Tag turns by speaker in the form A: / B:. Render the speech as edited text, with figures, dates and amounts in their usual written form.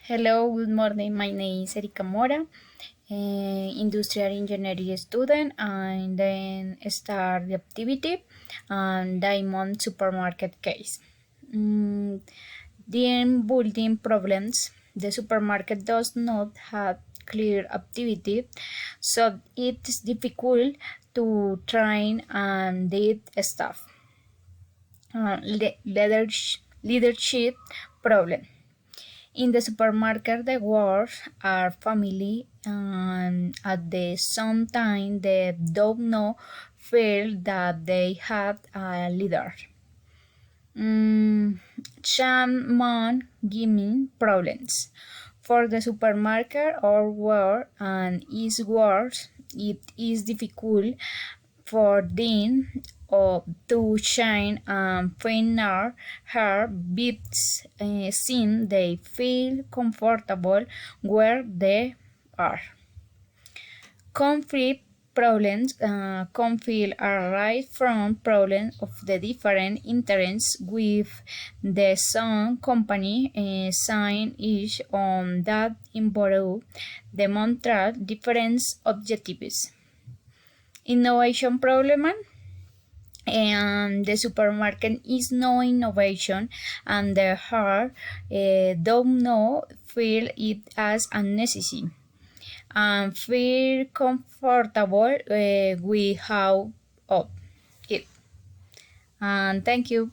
A: Hello, good morning. My name is Erika Mora, industrial engineering student, and then start the activity and Diamond supermarket case. The building problems. The supermarket does not have clear activity, so it is difficult to train and lead staff. Leadership problem. In the supermarket, the workers are family, and at the same time, they don't know feel that they have a leader. Shaman giving problems for the supermarket or where and is worse. It is difficult for them to shine and find her bits since they feel comfortable where they are. Conflict problems conflict arise from problems of the different interests with the same company sign each on that involve demonstrate different objectives. Innovation problem and the supermarket is no innovation and the heart don't know feel it as unnecessary and feel comfortable with how of it. And thank you.